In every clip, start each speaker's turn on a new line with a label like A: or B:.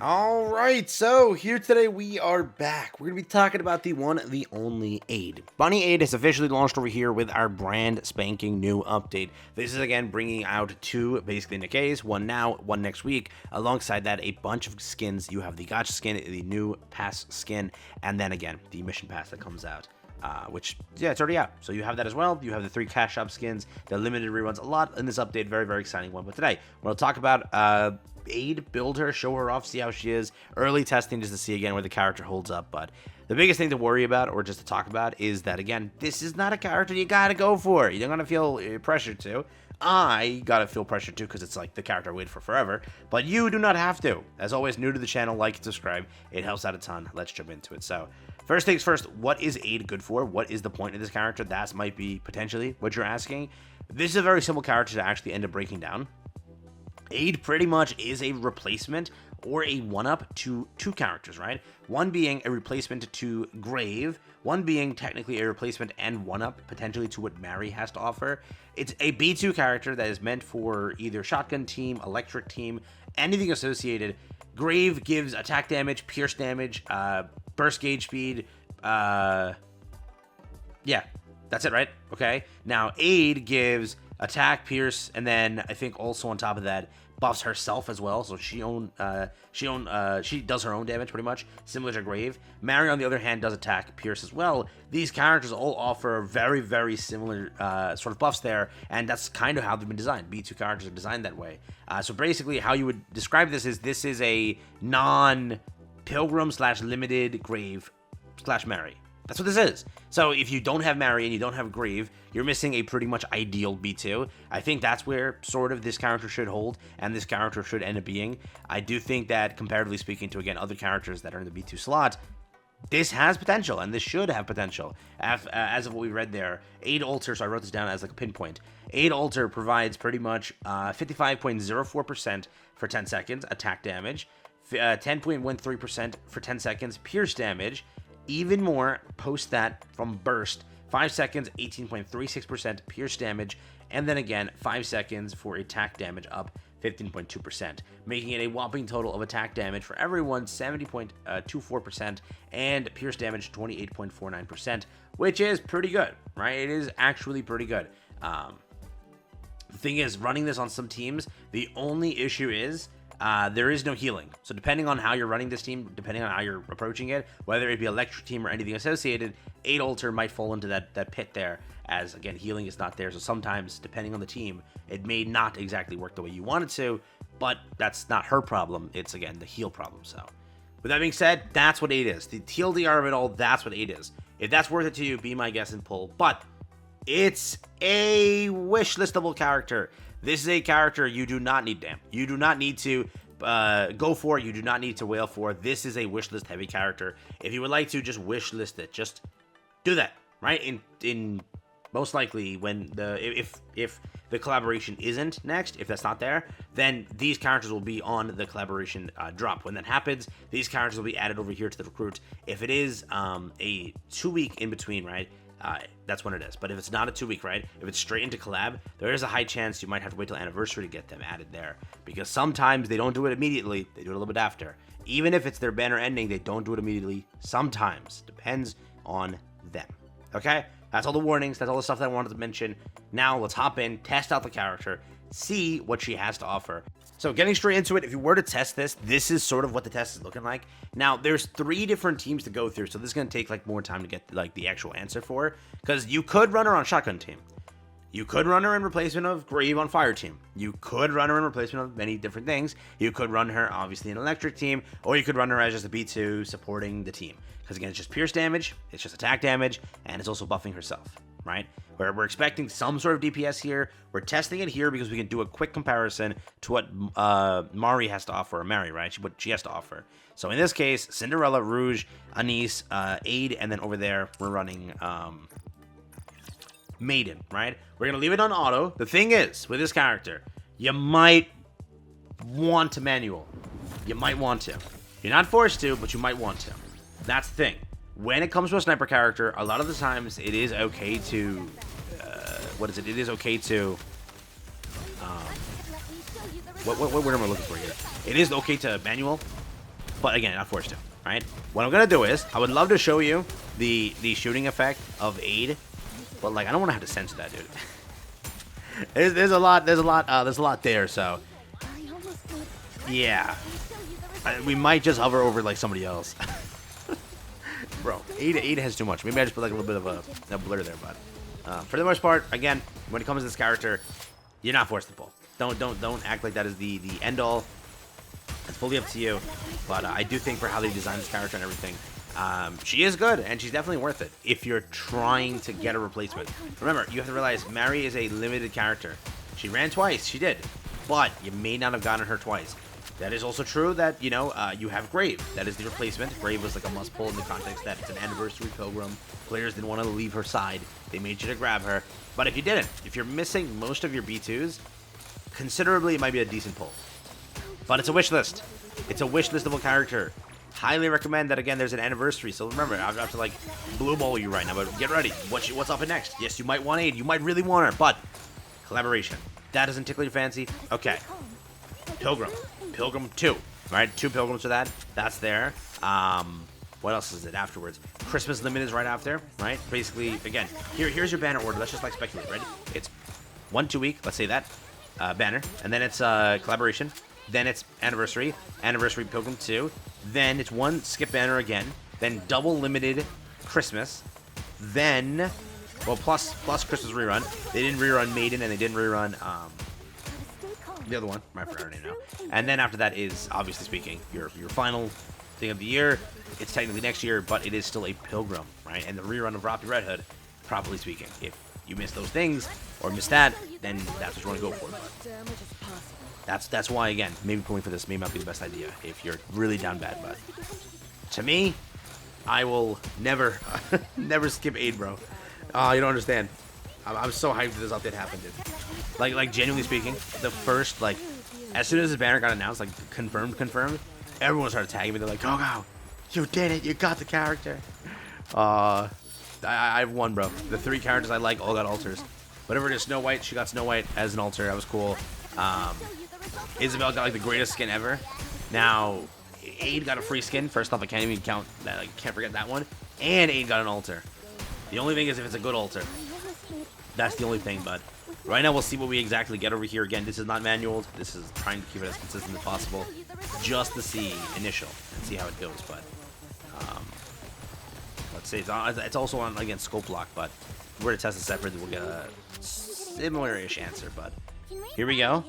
A: All right, so here today we are back. We're going to be talking about the one, the only Ade. Bunny Ade has officially launched over here with our brand spanking new update. This is again bringing out two basically Nikkes, one now, one next week. Alongside that, a bunch of skins. You have the Gotcha skin, the new pass skin, and then again, the mission pass that comes out. Which, yeah, it's already out. So you have that as well. You have the 3 cash shop skins, the limited reruns, a lot in this update. Very, very exciting one. But today, we're going to talk about Ade, build her, show her off, see how she is. Early testing just to see again where the character holds up. But the biggest thing to worry about, or just to talk about, is that again, this is not a character you gotta go for. You don't gotta feel pressured to. I gotta feel pressured to because it's like the character I waited for forever. But you do not have to. As always, new to the channel, like and subscribe. It helps out a ton. Let's jump into it. So, first things first, what is Ade good for? What is the point of this character? That might be potentially what you're asking. This is a very simple character to actually end up breaking down. Ade pretty much is a replacement or a one-up to 2 characters, right? One being a replacement to Grave, one being technically a replacement and one-up potentially to what Mary has to offer. It's a B2 character that is meant for either shotgun team, electric team, anything associated. Grave gives attack damage, pierce damage, burst gauge speed, yeah, that's it, right? Okay. Now, Ade gives attack, pierce, and then I think also on top of that buffs herself as well. So she does her own damage pretty much, similar to Grave. Mary, on the other hand, does attack, pierce as well. These characters all offer very, very similar sort of buffs there, and that's kind of how they've been designed. B2 characters are designed that way. So basically, how you would describe this is a non-Pilgrim / limited Grave / Mary. That's what this is. So if you don't have Mary and you don't have Grave, you're missing a pretty much ideal B2. I think that's where sort of this character should hold and this character should end up being. I do think that comparatively speaking to, again, other characters that are in the B2 slot, this has potential and this should have potential. As of what we read there, Ade Alter, so I wrote this down as like a pinpoint. Ade Alter provides pretty much 55.04% for 10 seconds attack damage, 10.13% for 10 seconds pierce damage, even more post that from burst, 5 seconds, 18.36% pierce damage, and then again 5 seconds for attack damage up 15.2%, making it a whopping total of attack damage for everyone 70.24% and pierce damage 28.49%, which is pretty good, right? It is actually pretty good. The thing is, running this on some teams, the only issue is there is no healing. So depending on how you're running this team, depending on how you're approaching it, whether it be electric team or anything associated, Ade Alter might fall into that pit there, as again, healing is not there. So sometimes, depending on the team, it may not exactly work the way you want it to, but that's not her problem. It's, again, the heal problem. So with that being said, that's what Ade is. The TLDR of it all, that's what Ade is. If that's worth it to you, be my guest and pull. But it's a wish listable character. This is a character you do not need, damn. You do not need to go for. You do not need to wail for. This is a wishlist heavy character. If you would like to, just wish list it. Just do that, right? In most likely when if the collaboration isn't next, if that's not there, then these characters will be on the collaboration drop. When that happens, these characters will be added over here to the recruit. If it is a 2-week in between, right? That's when it is. But if it's not a 2-week, right? If it's straight into collab, there is a high chance you might have to wait till anniversary to get them added there. Because sometimes they don't do it immediately. They do it a little bit after. Even if it's their banner ending, they don't do it immediately. Sometimes. Depends on them. Okay? That's all the warnings. That's all the stuff that I wanted to mention. Now, let's hop in, test out the character, see what she has to offer. So getting straight into it, if you were to test this, this is sort of what the test is looking like. Now, there's 3 different teams to go through, so this is going to take like more time to get like the actual answer for, because you could run her on shotgun team. You could run her in replacement of Grave on fire team. You could run her in replacement of many different things. You could run her, obviously, in electric team, or you could run her as just a B2 supporting the team. Because again, it's just pierce damage, it's just attack damage, and it's also buffing herself, right? We're expecting some sort of DPS here. We're testing it here because we can do a quick comparison to what Mari has to offer, or Mary, right? What she has to offer. So in this case, Cinderella, Rouge, Anise, Ade, and then over there, we're running Maiden, right? We're going to leave it on auto. The thing is, with this character, you might want to manual. You might want to. You're not forced to, but you might want to. That's the thing. When it comes to a sniper character, a lot of the times it is okay to... It is okay to... what word am I looking for here? It is okay to manual. but again, not forced to, right? What I'm gonna do is, I would love to show you the shooting effect of Ade, but like I don't want to have to censor that, dude. there's a lot there, so yeah, we might just hover over like somebody else. Bro, Ade has too much. Maybe I just put like a little bit of a blur there, but for the most part, again, when it comes to this character, you're not forced to pull. Don't act like that is the end all. It's fully up to you, but I do think for how they designed this character and everything, she is good, and she's definitely worth it if you're trying to get a replacement. Remember, you have to realize Mary is a limited character. She ran twice, she did, but you may not have gotten her twice. That is also true that, you know, you have Grave. That is the replacement. Grave was like a must pull in the context that it's an anniversary pilgrim. Players didn't want to leave her side. They made sure to grab her. But if you didn't, if you're missing most of your B2s, considerably it might be a decent pull. But it's a wish list. It's a wish list of a character. Highly recommend that. Again, there's an anniversary. So remember, I have to like blue ball you right now, but get ready. What's up next? Yes, you might want Ade. You might really want her, but collaboration. That doesn't tickle your fancy? Okay. Pilgrim 2, right? 2 pilgrims for that. That's there. What else is it afterwards? Christmas Limit is right after, right? Basically, again, here's your banner order. Let's just like speculate, right? It's 1 2 week, let's say that, banner, and then it's collaboration, then it's anniversary Pilgrim 2, then it's 1 skip banner again, then double limited Christmas, then well plus Christmas rerun. They didn't rerun Maiden and they didn't rerun the other one, I forgot her name now. And then after that is, obviously speaking, your final thing of the year. It's technically next year, but it is still a pilgrim, right? And the rerun of Robbie Red Hood, properly speaking. If you miss those things or miss that, then that's what you want to go for. But that's why, again, maybe pulling for this may not be the best idea if you're really down bad. But to me, I will never, never skip Ade, bro. You don't understand. I'm so hyped that this update happened, dude. Like genuinely speaking, the first, like, as soon as this banner got announced, like, confirmed, everyone started tagging me. They're like, go, you did it, you got the character. I've won, bro. The 3 characters I like all got alters. Whatever it is, Snow White, she got Snow White as an alter. That was cool. Isabel got, like, the greatest skin ever. Now, Ade got a free skin. First off, I can't even count that. Like, can't forget that one. And Ade got an alter. The only thing is if it's a good alter. That's the only thing, but right now we'll see what we exactly get over here. Again, this is not manual. This is trying to keep it as consistent as possible, just to see initial and see how it goes. But let's see. It's also on, again, scope lock, but if we're to test it separately, we'll get a similar-ish answer. But here we go.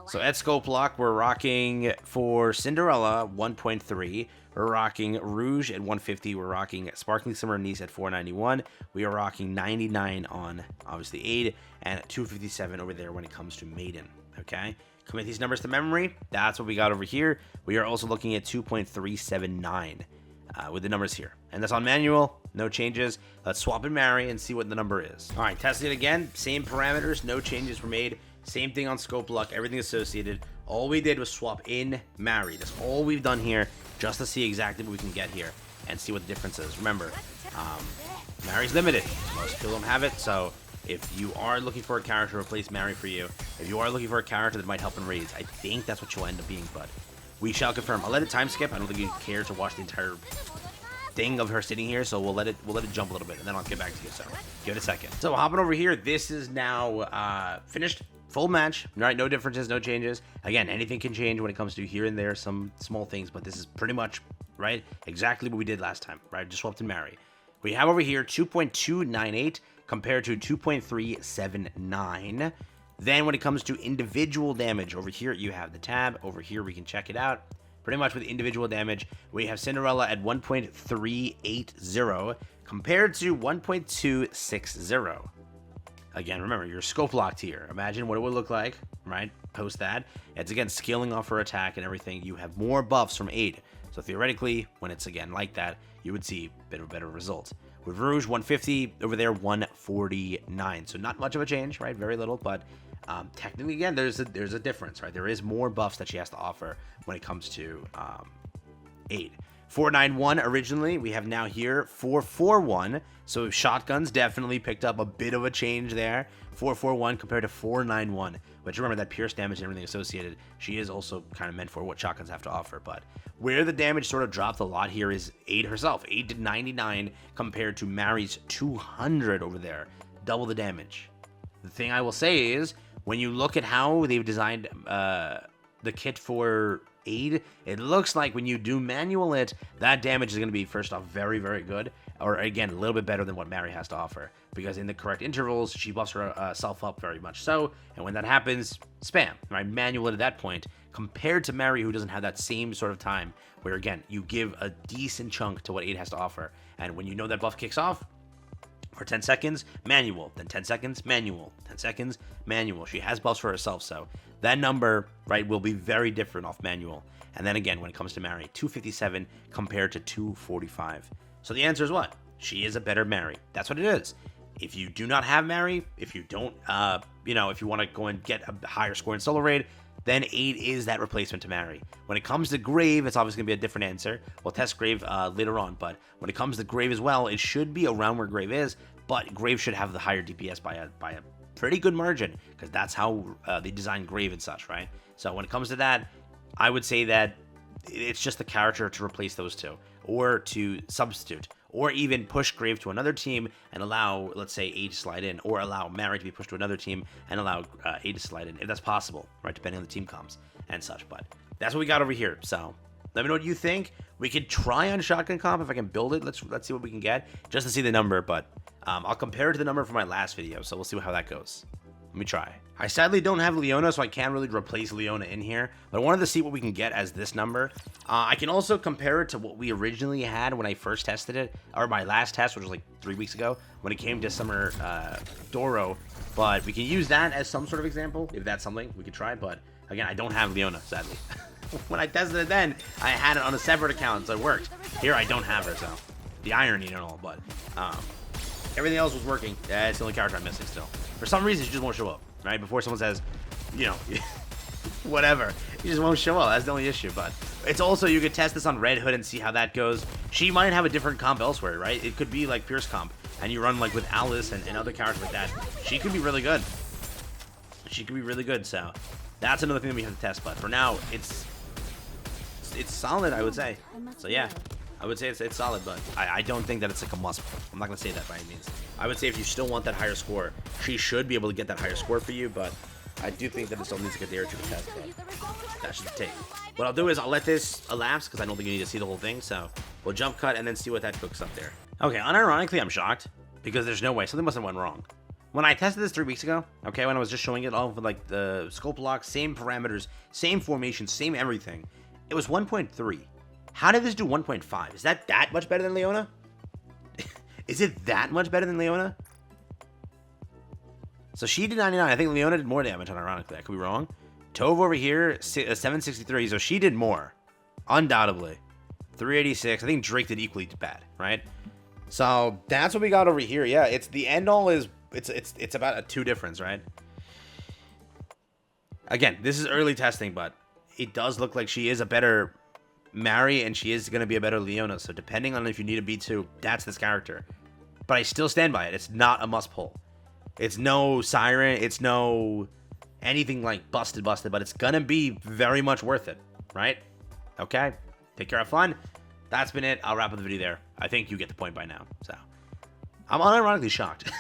A: So at scope lock, we're rocking for Cinderella 1.3. We're rocking Rouge at 150. We're rocking Sparkling Summer Niece at 491. We are rocking 99 on, obviously, Ade, and 257 over there when it commit to Maiden. Okay? Commit these numbers to memory. That's what we got over here. We are also looking at 2.379 with the numbers here. And that's on manual. No changes. Let's swap and marry and see what the number is. All right, testing it again. Same parameters. No changes were made. Same thing on scope luck. Everything associated. All we did was swap in marry. That's all we've done here, just to see exactly what we can get here and see what the difference is. Remember, Mary's limited. Most people don't have it, so if you are looking for a character to replace Mary for you, if you are looking for a character that might help in raids, I think that's what you'll end up being, but we shall confirm. I'll let it time skip. I don't think you care to watch the entire thing of her sitting here, so we'll let it jump a little bit, and then I'll get back to you, so give it a second. So hopping over here, this is now finished. Full match, right? No differences, no changes. Again, anything can change when it comes to here and there, some small things, but this is pretty much, right, exactly what we did last time, right? Just swapped and marry. We have over here 2.298 compared to 2.379. Then when it comes to individual damage, over here you have the tab. Over here we can check it out. Pretty much with individual damage, we have Cinderella at 1.380 compared to 1.260. Again, remember, you're scope locked here. Imagine what it would look like, right? Post that. It's, again, scaling off her attack and everything. You have more buffs from Ade. So theoretically, when it's, again, like that, you would see a bit of a better result. With Rouge, 150. Over there, 149. So not much of a change, right? Very little. But technically, again, there's a difference, right? There is more buffs that she has to offer when it comes to Ade. 491 originally. We have now here 441. So shotguns definitely picked up a bit of a change there. 441 compared to 491. But remember that pierce damage and everything associated, she is also kind of meant for what shotguns have to offer. But where the damage sort of dropped a lot here is Ade herself. Ade did 99 compared to Mary's 200 over there. Double the damage. The thing I will say is, when you look at how they've designed the kit for Ade, it looks like when you do manual it, that damage is going to be, first off, very, very good. Or, again, a little bit better than what Mary has to offer. Because in the correct intervals, she buffs herself up very much so. And when that happens, spam, right? Manual it at that point. Compared to Mary, who doesn't have that same sort of time. Where, again, you give a decent chunk to what Ade has to offer. And when you know that buff kicks off, for 10 seconds, manual. Then 10 seconds, manual. 10 seconds, manual. She has buffs for herself, so that number, right, will be very different off manual. And then again, when it comes to Mary, 257 compared to 245. So the answer is what? She is a better Mary. That's what it is. If you do not have Mary, if you don't, if you want to go and get a higher score in solo raid, then Ade is that replacement to Mary. When it comes to Grave, it's obviously going to be a different answer. We'll test Grave later on, but when it comes to Grave as well, it should be around where Grave is, but Grave should have the higher DPS by a pretty good margin, because that's how they design Grave and such, right? So when it comes to that, I would say that it's just the character to replace those two, or to substitute, or even push Grave to another team and allow, let's say, Ade to slide in, or allow Mary to be pushed to another team and allow Ade to slide in, if that's possible, right, depending on the team comps and such. But that's what we got over here. So let me know what you think. We could try on shotgun comp if I can build it. Let's see what we can get, just to see the number, but I'll compare it to the number from my last video, so we'll see how that goes. Let me try. I sadly don't have Leona, so I can't really replace Leona in here, but I wanted to see what we can get as this number. I can also compare it to what we originally had when I first tested it, or my last test, which was like 3 weeks ago, when it came to Summer Doro, but we can use that as some sort of example, if that's something we could try, but again, I don't have Leona, sadly. When I tested it then, I had it on a separate account, so it worked. Here, I don't have her, so the irony and all, but everything else was working. It's the only character I'm missing still. For some reason, she just won't show up, right? Before someone says, whatever. She just won't show up. That's the only issue. But it's also, you could test this on Red Hood and see how that goes. She might have a different comp elsewhere, right? It could be like Pierce comp, and you run like with Alice and other characters like that. She could be really good. She could be really good, so that's another thing that we have to test. But for now, it's solid, I would say. So yeah. I would say it's solid, but I don't think that it's like a must. I'm not going to say that by any means. I would say if you still want that higher score, she should be able to get that higher score for you, but I do think that it still needs to get there to the test, but that should take. What I'll do is I'll let this elapse, because I don't think you need to see the whole thing, so we'll jump cut and then see what that cooks up there. Okay, unironically, I'm shocked, because there's no way. Something must have went wrong. When I tested this 3 weeks ago, okay, when I was just showing it all with like the scope lock, same parameters, same formation, same everything, it was 1.3. How did this do 1.5? Is that much better than Leona? Is it that much better than Leona? So she did 99. I think Leona did more damage, unironically. I could be wrong. Tove over here, 763. So she did more. Undoubtedly. 386. I think Drake did equally bad, right? So that's what we got over here. Yeah, it's the end all is it's about a 2 difference, right? Again, this is early testing, but it does look like she is a better Mary, and she is going to be a better Leona, so depending on if you need a B2, that's this character. But I still stand by it. It's not a must pull. It's no Siren, it's no anything like busted, but it's going to be very much worth it, right? Okay, take care, have fun. That's been it. I'll wrap up the video there. I think you get the point by now, so I'm unironically shocked.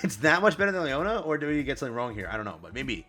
A: It's that much better than Leona, or do we get something wrong here? I don't know, but maybe.